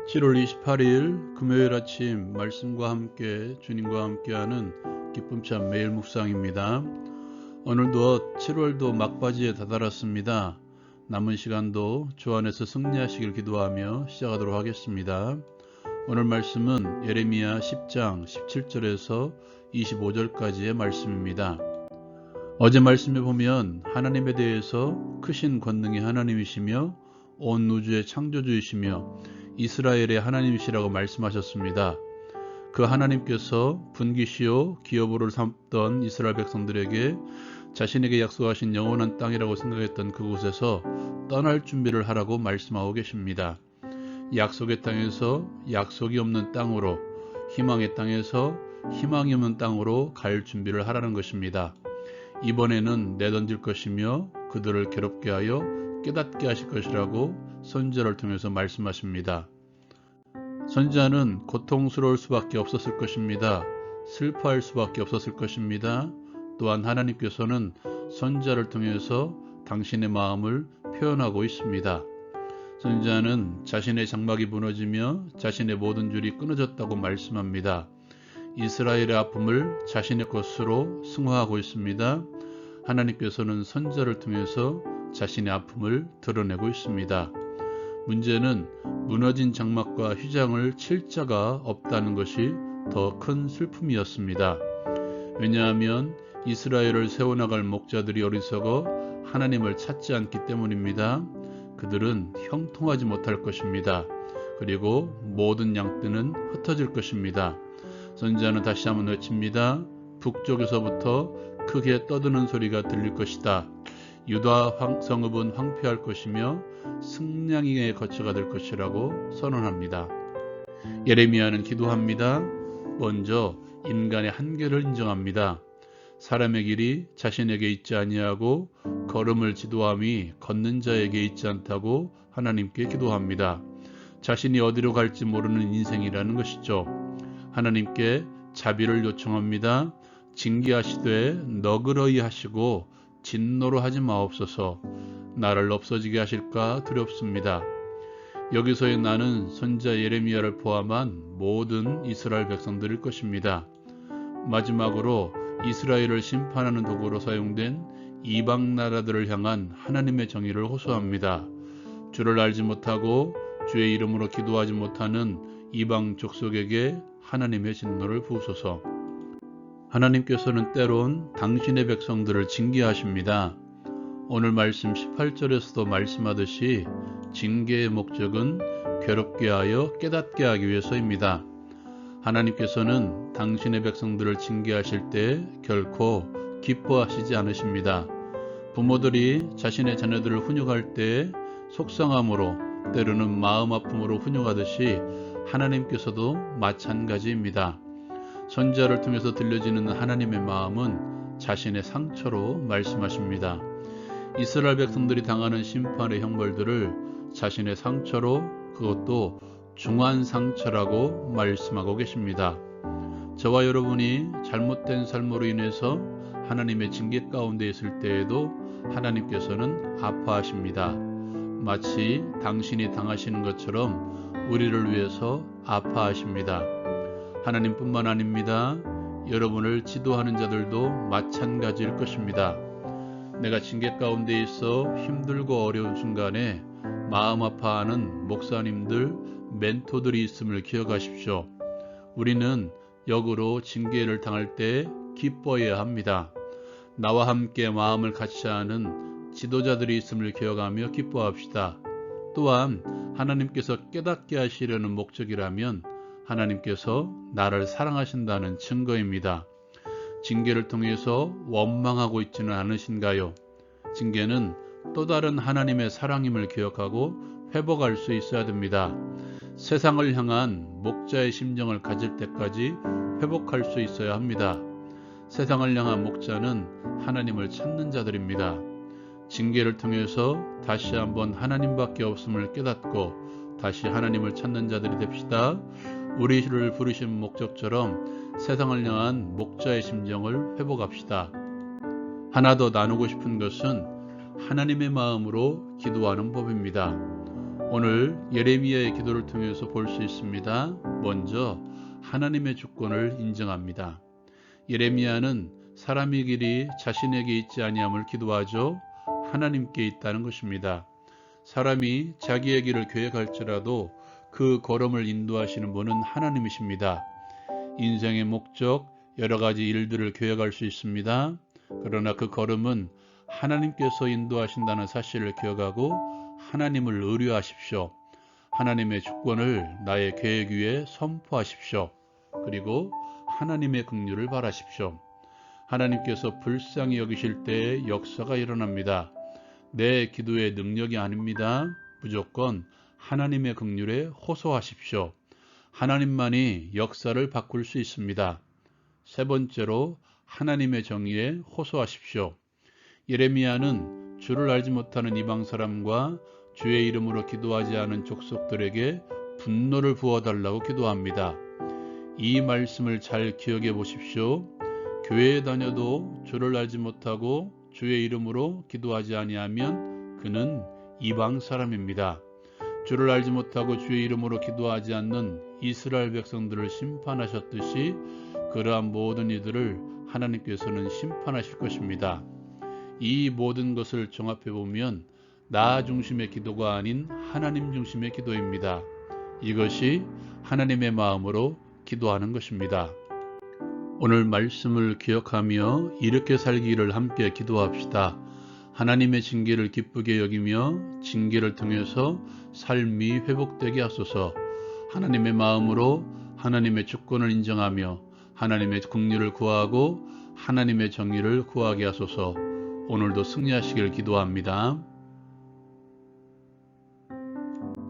7월 28일 금요일 아침 말씀과 함께 주님과 함께하는 기쁨찬 매일 묵상입니다. 오늘도 7월도 막바지에 다다랐습니다. 남은 시간도 주 안에서 승리하시길 기도하며 시작하도록 하겠습니다. 오늘 말씀은 예레미야 10장 17절에서 25절까지의 말씀입니다. 어제 말씀에 보면 하나님에 대해서 크신 권능의 하나님이시며 온 우주의 창조주이시며 이스라엘의 하나님이시라고 말씀하셨습니다. 그 하나님께서 분기시요 기업으로 삼던 이스라엘 백성들에게 자신에게 약속하신 영원한 땅이라고 생각했던 그곳에서 떠날 준비를 하라고 말씀하고 계십니다. 약속의 땅에서 약속이 없는 땅으로, 희망의 땅에서 희망이 없는 땅으로 갈 준비를 하라는 것입니다. 이번에는 내던질 것이며 그들을 괴롭게 하여 깨닫게 하실 것이라고 선지자를 통해서 말씀하십니다. 선지자는 고통스러울 수밖에 없었을 것입니다. 슬퍼할 수밖에 없었을 것입니다. 또한 하나님께서는 선지자를 통해서 당신의 마음을 표현하고 있습니다. 선지자는 자신의 장막이 무너지며 자신의 모든 줄이 끊어졌다고 말씀합니다. 이스라엘의 아픔을 자신의 것으로 승화하고 있습니다. 하나님께서는 선지자를 통해서 자신의 아픔을 드러내고 있습니다. 문제는 무너진 장막과 휘장을 칠 자가 없다는 것이 더 큰 슬픔이었습니다. 왜냐하면 이스라엘을 세워나갈 목자들이 어리석어 하나님을 찾지 않기 때문입니다. 그들은 형통하지 못할 것입니다. 그리고 모든 양떼는 흩어질 것입니다. 선지자는 다시 한번 외칩니다. 북쪽에서부터 크게 떠드는 소리가 들릴 것이다. 유다 성읍은 황폐할 것이며 승냥이의 거처가 될 것이라고 선언합니다. 예레미야는 기도합니다. 먼저 인간의 한계를 인정합니다. 사람의 길이 자신에게 있지 아니하고 걸음을 지도함이 걷는 자에게 있지 않다고 하나님께 기도합니다. 자신이 어디로 갈지 모르는 인생이라는 것이죠. 하나님께 자비를 요청합니다. 징계하시되 너그러이 하시고 진노로 하지 마옵소서. 나를 없어지게 하실까 두렵습니다. 여기서의 나는 선지자 예레미야를 포함한 모든 이스라엘 백성들일 것입니다. 마지막으로 이스라엘을 심판하는 도구로 사용된 이방 나라들을 향한 하나님의 정의를 호소합니다. 주를 알지 못하고 주의 이름으로 기도하지 못하는 이방 족속에게 하나님의 진노를 부으소서. 하나님께서는 때론 당신의 백성들을 징계하십니다. 오늘 말씀 18절에서도 말씀하듯이 징계의 목적은 괴롭게 하여 깨닫게 하기 위해서입니다. 하나님께서는 당신의 백성들을 징계하실 때 결코 기뻐하시지 않으십니다. 부모들이 자신의 자녀들을 훈육할 때 속상함으로 때로는 마음 아픔으로 훈육하듯이 하나님께서도 마찬가지입니다. 선지자를 통해서 들려지는 하나님의 마음은 자신의 상처로 말씀하십니다. 이스라엘 백성들이 당하는 심판의 형벌들을 자신의 상처로, 그것도 중한 상처라고 말씀하고 계십니다. 저와 여러분이 잘못된 삶으로 인해서 하나님의 징계 가운데 있을 때에도 하나님께서는 아파하십니다. 마치 당신이 당하시는 것처럼 우리를 위해서 아파하십니다. 하나님뿐만 아닙니다. 여러분을 지도하는 자들도 마찬가지일 것입니다. 내가 징계 가운데 있어 힘들고 어려운 순간에 마음 아파하는 목사님들, 멘토들이 있음을 기억하십시오. 우리는 역으로 징계를 당할 때 기뻐해야 합니다. 나와 함께 마음을 같이 하는 지도자들이 있음을 기억하며 기뻐합시다. 또한 하나님께서 깨닫게 하시려는 목적이라면 하나님께서 나를 사랑하신다는 증거입니다. 징계를 통해서 원망하고 있지는 않으신가요? 징계는 또 다른 하나님의 사랑임을 기억하고 회복할 수 있어야 됩니다. 세상을 향한 목자의 심정을 가질 때까지 회복할 수 있어야 합니다. 세상을 향한 목자는 하나님을 찾는 자들입니다. 징계를 통해서 다시 한번 하나님밖에 없음을 깨닫고 다시 하나님을 찾는 자들이 됩시다. 우리를 부르신 목적처럼 세상을 향한 목자의 심정을 회복합시다. 하나 더 나누고 싶은 것은 하나님의 마음으로 기도하는 법입니다. 오늘 예레미야의 기도를 통해서 볼 수 있습니다. 먼저 하나님의 주권을 인정합니다. 예레미야는 사람의 길이 자신에게 있지 아니함을 기도하죠. 하나님께 있다는 것입니다. 사람이 자기의 길을 계획할지라도 그 걸음을 인도하시는 분은 하나님이십니다. 인생의 목적, 여러 가지 일들을 계획할 수 있습니다. 그러나 그 걸음은 하나님께서 인도하신다는 사실을 기억하고 하나님을 의뢰하십시오. 하나님의 주권을 나의 계획 위에 선포하십시오. 그리고 하나님의 긍휼을 바라십시오. 하나님께서 불쌍히 여기실 때에 역사가 일어납니다. 내 기도의 능력이 아닙니다. 무조건 하나님의 긍휼에 호소하십시오. 하나님만이 역사를 바꿀 수 있습니다. 세 번째로 하나님의 정의에 호소하십시오. 예레미야는 주를 알지 못하는 이방 사람과 주의 이름으로 기도하지 않은 족속들에게 분노를 부어달라고 기도합니다. 이 말씀을 잘 기억해 보십시오. 교회에 다녀도 주를 알지 못하고 주의 이름으로 기도하지 아니하면 그는 이방 사람입니다. 주를 알지 못하고 주의 이름으로 기도하지 않는 이스라엘 백성들을 심판하셨듯이 그러한 모든 이들을 하나님께서는 심판하실 것입니다. 이 모든 것을 종합해 보면 나 중심의 기도가 아닌 하나님 중심의 기도입니다. 이것이 하나님의 마음으로 기도하는 것입니다. 오늘 말씀을 기억하며 이렇게 살기를 함께 기도합시다. 하나님의 징계를 기쁘게 여기며 징계를 통해서 삶이 회복되게 하소서. 하나님의 마음으로 하나님의 주권을 인정하며 하나님의 긍휼을 구하고 하나님의 정의를 구하게 하소서. 오늘도 승리하시길 기도합니다.